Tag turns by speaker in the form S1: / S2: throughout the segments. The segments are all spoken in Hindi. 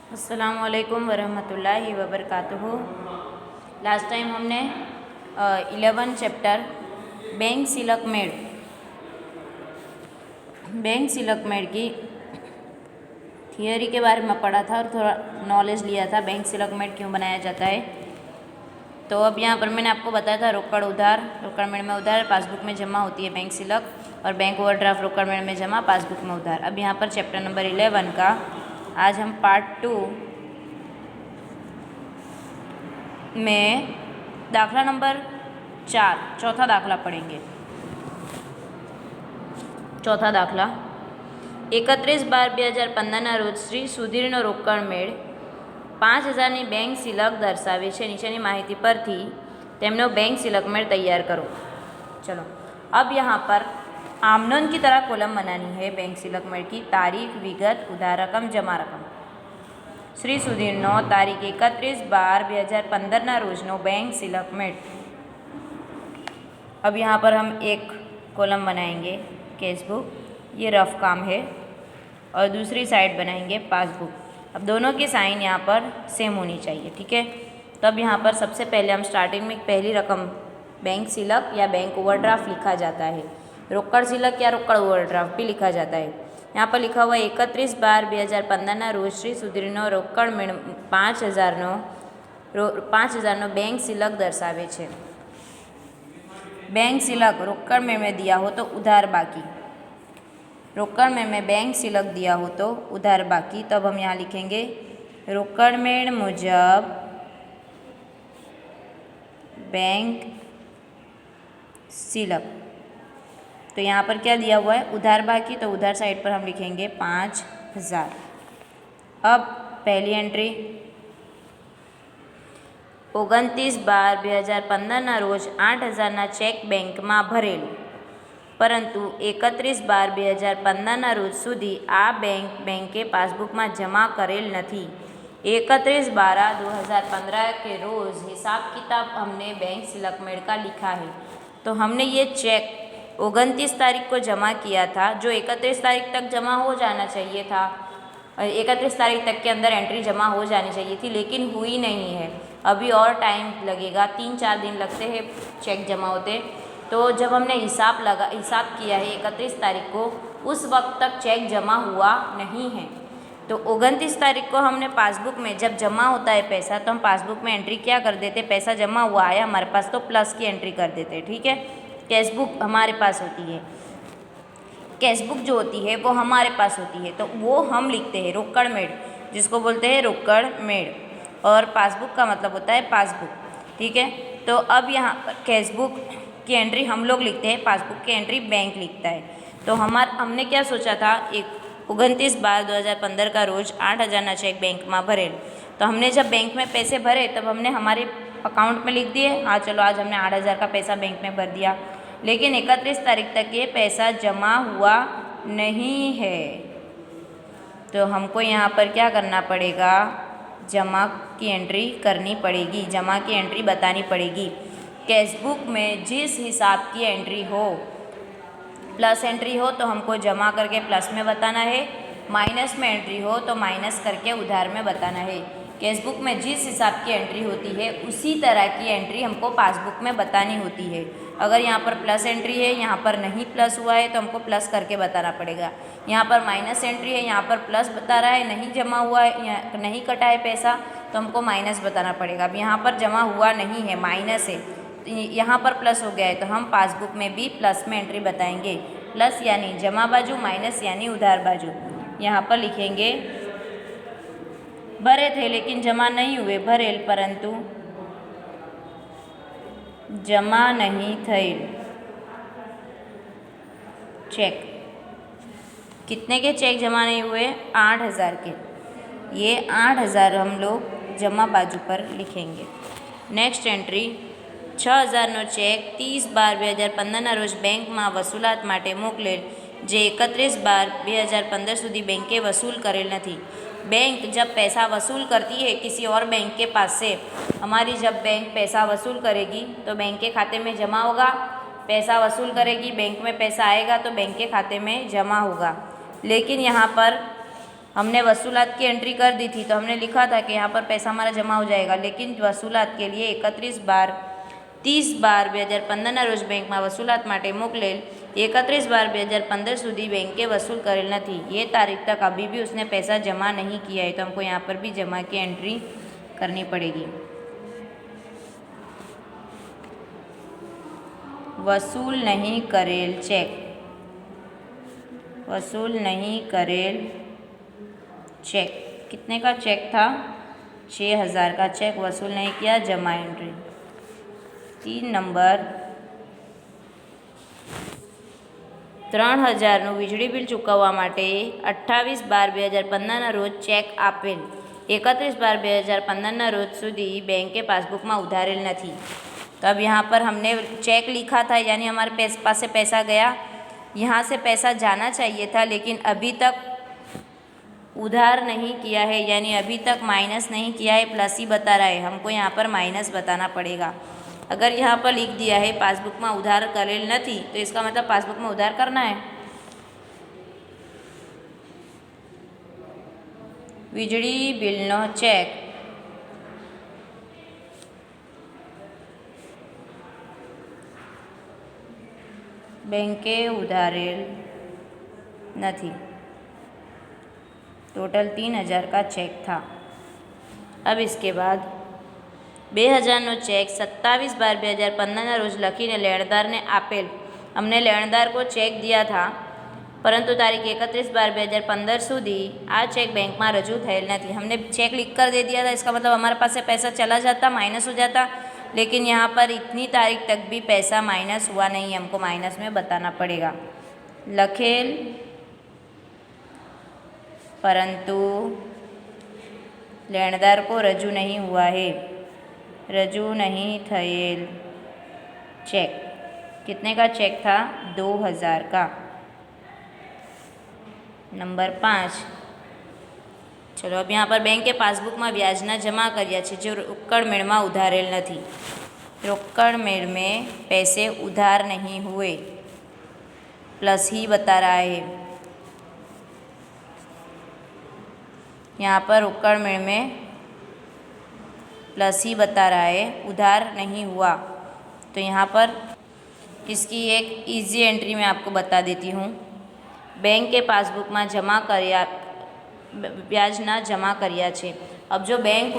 S1: अस्सलामुअलैकुम वरहमतुल्लाहि वबरकातुहू। लास्ट टाइम हमने 11 चैप्टर बैंक सिलक मेड की थियोरी के बारे में पढ़ा था और थोड़ा नॉलेज लिया था बैंक सिलक मेड क्यों बनाया जाता है। तो अब यहाँ पर मैंने आपको बताया था रोकड़ मेड में उधार पासबुक में जमा होती है बैंक सिलक, और बैंक ओवरड्राफ्ट रोकड़ मेड में जमा पासबुक में उधार। अब यहाँ पर चैप्टर नंबर 11 का आज हम पार्ट 2 में दाखला नंबर 4 चौथा दाखला पढ़ेंगे। चौथा दाखला 31/12/2015 रोज श्री સુધીરનો રોકડ મેળ 5000ની બેંક સિલક દર્શાવે છે। નીચેની માહિતી પરથી તેમનો बैंक सिलक मेल तैयार करो। चलो, अब यहाँ पर आमनोन की तरह कॉलम बनानी है बैंक सिलक मेल की। तारीख, विगत, उधार रकम, जमा रकम। श्री સુધીરનો તારીખ 31/12/2015 રોજનો बैंक सिलक मेल। अब यहाँ पर हम एक कॉलम बनाएंगे कैश बुक, ये रफ काम है, और दूसरी साइड बनाएंगे पासबुक। अब दोनों की साइन यहाँ पर सेम होनी चाहिए, ठीक है। तो अब यहाँ पर सबसे पहले हम स्टार्टिंग में पहली रकम बैंक सिलक या बैंक ओवरड्राफ्ट लिखा जाता है, रोकड़ सिलक या रोकड़ ओवरड्राफ्ट भी लिखा जाता है। यहाँ पर लिखा हुआ 31/12/2015 रोज श्री સુધીરનો રોકડ મેળ 5000નો बैंक सिलक दर्शावे छे। बैंक सिलक रोकड़ मेळ में दिया हो तो उधार बाकी, रोकड़ मेळ में बैंक सिलक दिया हो तो उधार बाकी। तब हम यहाँ लिखेंगे रोकड़ मेळ मुजब बैंक सिलक। तो यहाँ पर क्या दिया हुआ है, उधार बाकी, तो उधार साइड पर हम लिखेंगे 5000। अब पहली एंट्री 29/12/2015 रोज 8000 चेक बैंक में भरेल, परंतु 31/12/2015 रोज सुधी आ बैंके पासबुक में जमा करेल नहीं। 31/12/2015 के रोज हिसाब किताब हमने बैंक सिलक मेळ का लिखा है। तो हमने ये चेक 29 तारीख को जमा किया था, जो 31 तारीख तक जमा हो जाना चाहिए था, 31 तारीख तक के अंदर एंट्री जमा हो जानी चाहिए थी, लेकिन हुई नहीं है। अभी और टाइम लगेगा, 3-4 दिन लगते हैं चेक जमा होते। तो जब हमने हिसाब किया है 31 तारीख को, उस वक्त तक चेक जमा हुआ नहीं है। तो 29 तारीख को हमने पासबुक में जब जमा होता है पैसा, तो हम पासबुक में एंट्री क्या कर देते, पैसा जमा हुआ है हमारे पास तो प्लस की एंट्री कर देते, ठीक है। कैश बुक हमारे पास होती है, कैश बुक जो होती है वो हमारे पास होती है, तो वो हम लिखते हैं रोकड़ मेळ, जिसको बोलते हैं रोकड़ मेळ, और पासबुक का मतलब होता है पासबुक, ठीक है। तो अब यहाँ पर कैश बुक की एंट्री हम लोग लिखते हैं, पासबुक की एंट्री बैंक लिखता है। तो हमने क्या सोचा था, 29/12/2015 का रोज 8000 चेक बैंक में भरेल। तो हमने जब बैंक में पैसे भरे तब हमने हमारे अकाउंट में लिख दिए, हाँ चलो आज हमने 8000 का पैसा बैंक में भर दिया, लेकिन 31 तारीख तक ये पैसा जमा हुआ नहीं है। तो हमको यहाँ पर क्या करना पड़ेगा, जमा की एंट्री करनी पड़ेगी, जमा की एंट्री बतानी पड़ेगी। कैश बुक में जिस हिसाब की एंट्री हो, प्लस एंट्री हो तो हमको जमा करके प्लस में बताना है, माइनस में एंट्री हो तो माइनस करके उधार में बताना है। कैश बुक में जिस हिसाब की एंट्री होती है उसी तरह की एंट्री हमको पासबुक में बतानी होती है। अगर यहाँ पर प्लस एंट्री है, यहाँ पर नहीं प्लस हुआ है, तो हमको प्लस करके बताना पड़ेगा। यहाँ पर माइनस एंट्री है, यहाँ पर प्लस बता रहा है, नहीं जमा हुआ है, नहीं कटा है पैसा, तो हमको माइनस बताना पड़ेगा। अब यहाँ पर जमा हुआ नहीं है, माइनस है, यहाँ पर प्लस हो गया है, तो हम पासबुक में भी प्लस में एंट्री बताएंगे। प्लस यानी जमा बाजू, माइनस यानी उधार बाजू। यहाँ पर लिखेंगे भरे थे लेकिन जमा नहीं हुए, भरेल परंतु जमा नहीं थયેલ चेक। कितने के चेक जमा नहीं हुए, 8000 के। ये 8000 हम लोग जमा बाजू पर लिखेंगे। नेक्स्ट एंट्री 6000નો चेक 30/12/2015 रोज बैंक में वसूलात माटे मोकलेल, जे 31/12/2015 सुधी बैंके वसूल करेल नहीं। बैंक जब पैसा वसूल करती है किसी और बैंक के पास से, हमारी जब बैंक पैसा वसूल करेगी तो बैंक के खाते में जमा होगा, पैसा वसूल करेगी बैंक में पैसा आएगा तो बैंक के खाते में जमा होगा। लेकिन यहाँ पर हमने वसूलात की एंट्री कर दी थी, तो हमने लिखा था कि यहाँ पर पैसा हमारा जमा हो जाएगा, लेकिन वसूलात के लिए 31/30/2015 રોજ બેંકમાં વસૂલાત માટે મોકલેલ 31/2015 સુધી બેંકે वसूल करेल नहीं। ये तारीख तक अभी भी उसने पैसा जमा नहीं किया है, तो हमको यहाँ पर भी जमा की एंट्री करनी पड़ेगी। वसूल नहीं करेल चेक, वसूल नहीं करेल चेक, कितने का चेक था? 6000 का चेक वसूल नहीं किया, जमा एंट्री। 3 नंबर 3000નું વીજળી બિલ ચૂકવવા માટે 28/12/2015 રોજ ચેક આપેલ 31/12/2015 રોજ સુધી બેંકે પાસબુકમાં ઉધારેલ નથી। तो अब यहाँ पर हमने चेक लिखा था, यानी हमारे पास से पैसा गया, यहाँ से पैसा जाना चाहिए था, लेकिन अभी तक उधार नहीं किया है, यानी अभी तक माइनस नहीं किया है, प्लस ही बता रहा है। हमको यहाँ पर माइनस बताना पड़ेगा। अगर यहाँ पर लिख दिया है पासबुक में उधार करेल नहीं, तो इसका मतलब पासबुक में उधार करना है। वीजળી बिलनो चेक બેંકે ઉધારેલ नहीं, टोटल 3000 का चेक था। अब इसके बाद 2000નો चेक 27/12/2015 रोज लखीने लेणदारने आपेल। हमने लेणदार को चेक दिया था, परंतु तारीख 31/12/2015 સુધી आ चेक बैंक में रजू थયેल नहीं। हमने चेक लिख कर दे दिया था, इसका मतलब हमारे पास से पैसा चला जाता, माइनस हो जाता, लेकिन यहाँ पर इतनी तारीख तक भी पैसा माइनस हुआ नहीं, हमको माइनस में बताना पड़ेगा। लखेल परंतु लेणदार को रजू नहीं हुआ है, रजू नहीं थયેल चेक। कितने का चेक था? 2000 का। नंबर 5, चलो अब यहाँ पर बैंक के पासबुक में व्याजना जमा कर्या छे, जो रोकड़ मेळ में उधारेल नहीं। रोकड़ मेळ में पैसे उधार नहीं हुए, प्लस ही बता रहा है। यहाँ पर रोकड़ मेळ में प्लस ही बता रहा है, उधार नहीं हुआ। तो यहाँ पर इसकी एक इजी एंट्री मैं आपको बता देती हूँ। बैंक के पासबुक में जमा कर्या ब्याज ना जमा कर्या छे। अब जो बैंक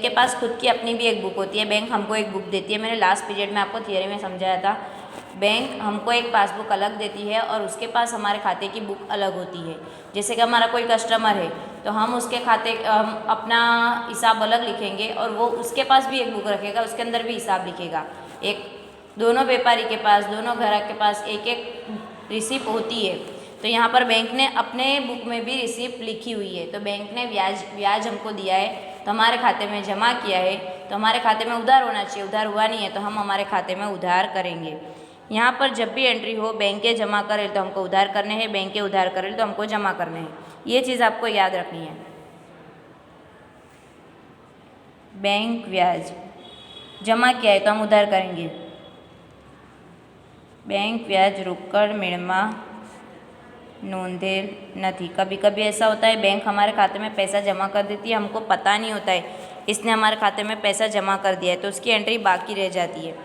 S1: के पास खुद की अपनी भी एक बुक होती है, बैंक हमको एक बुक देती है। मैंने लास्ट पीरियड में आपको थियरी में समझाया था, बैंक हमको एक पासबुक अलग देती है और उसके पास हमारे खाते की बुक अलग होती है। जैसे कि हमारा कोई कस्टमर है, तो हम उसके खाते हम अपना हिसाब अलग लिखेंगे और वो उसके पास भी एक बुक रखेगा, उसके अंदर भी हिसाब लिखेगा। एक दोनों व्यापारी के पास, दोनों ग्राहक के पास एक एक रिसिप्ट होती है। तो यहाँ पर बैंक ने अपने बुक में भी रिसिप्ट लिखी हुई है। तो बैंक ने ब्याज हमको दिया है, तो हमारे खाते में जमा किया है, तो हमारे खाते में उधार होना चाहिए। उधार हुआ नहीं है, तो हम हमारे खाते में उधार करेंगे। यहाँ पर जब भी एंट्री हो बैंके जमा करेल तो हमको उधार करने हैं, बैंके उधार करेल तो हमको जमा करने हैं। ये चीज़ आपको याद रखनी है। बैंक ब्याज जमा किया है तो हम उधार करेंगे। बैंक ब्याज रोकड़ मेळ में नोंधेल नहीं। कभी कभी ऐसा होता है बैंक हमारे खाते में पैसा जमा कर देती है, हमको पता नहीं होता है इसने हमारे खाते में पैसा जमा कर दिया है, तो उसकी एंट्री बाकी रह जाती है।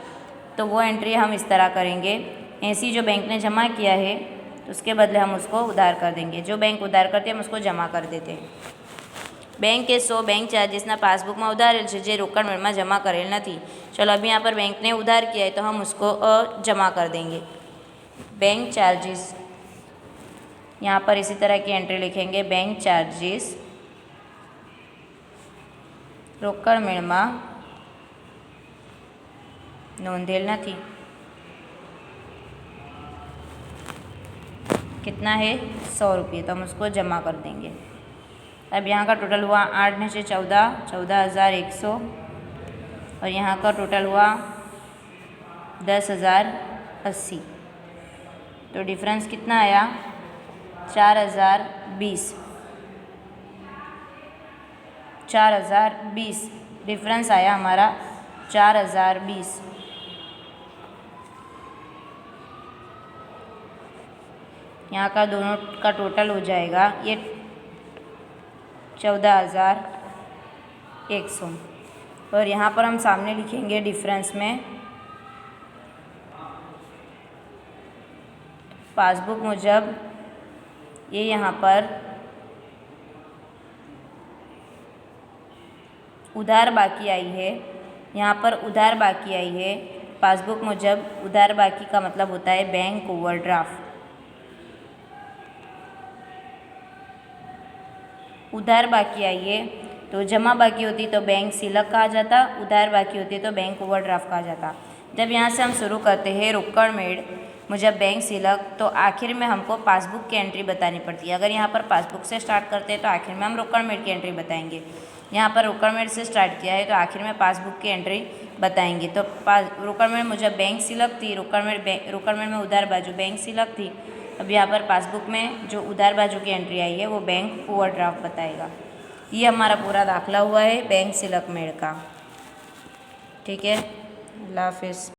S1: तो वो एंट्री हम इस तरह करेंगे, ऐसी जो बैंक ने जमा किया है तो उसके बदले हम उसको उधार कर देंगे। जो बैंक उधार करते हैं हम उसको जमा कर देते हैं। बैंक के 100 बैंक चार्जेस ना पासबुक में उधारेल है, जो रोकड़ मेळ में जमा करेल नहीं। चलो अभी यहाँ पर बैंक ने उधार किया है तो हम उसको जमा कर देंगे। बैंक चार्जेस यहाँ पर इसी तरह की एंट्री लिखेंगे, बैंक चार्जेस रोकड़ मेळ में नोंधेल नहीं। कितना है? 100 रुपये, तो हम उसको जमा कर देंगे। अब यहाँ का टोटल हुआ 8 में से 14,100 और यहाँ का टोटल हुआ 10,080। तो डिफरेंस कितना आया? 4020। 4020 डिफरेंस आया हमारा 4020। यहाँ का दोनों का टोटल हो जाएगा, ये 14,100। और यहाँ पर हम सामने लिखेंगे डिफरेंस में पासबुक मुजब ये यहाँ पर उधार बाकी आई है, यहाँ पर उधार बाकी आई है। पासबुक मुजब उधार बाकी का मतलब होता है बैंक ओवरड्राफ्ट। उधार बाकी आई है तो जमा बाकी होती तो बैंक सिलक कहा जाता, उधार बाकी होती तो बैंक ओवरड्राफ्ट कहा जाता। जब यहाँ से हम शुरू करते हैं रोकड़ मेड़ मुजब बैंक सिलक, तो आखिर में हमको पासबुक की एंट्री बतानी पड़ती है। अगर यहाँ पर पासबुक से स्टार्ट करते हैं तो आखिर में हम रोकड़ मेड़ की एंट्री बताएंगे। यहाँ पर रोकड़ मेड़ से स्टार्ट किया है तो आखिर में पासबुक की एंट्री बताएंगे। तो रोकड़ मेड़ मुजब बैंक सिलक थी, रोकड़ मेड़ में उधार बाजू बैंक सिलक थी। अब यहाँ पर पासबुक में जो उधार बाजू की एंट्री आई है वो बैंक ओवरड्राफ्ट बताएगा। ये हमारा पूरा दाखला हुआ है बैंक सिलक मेड़ का। ठीक है, अल्लाह हाफिज़।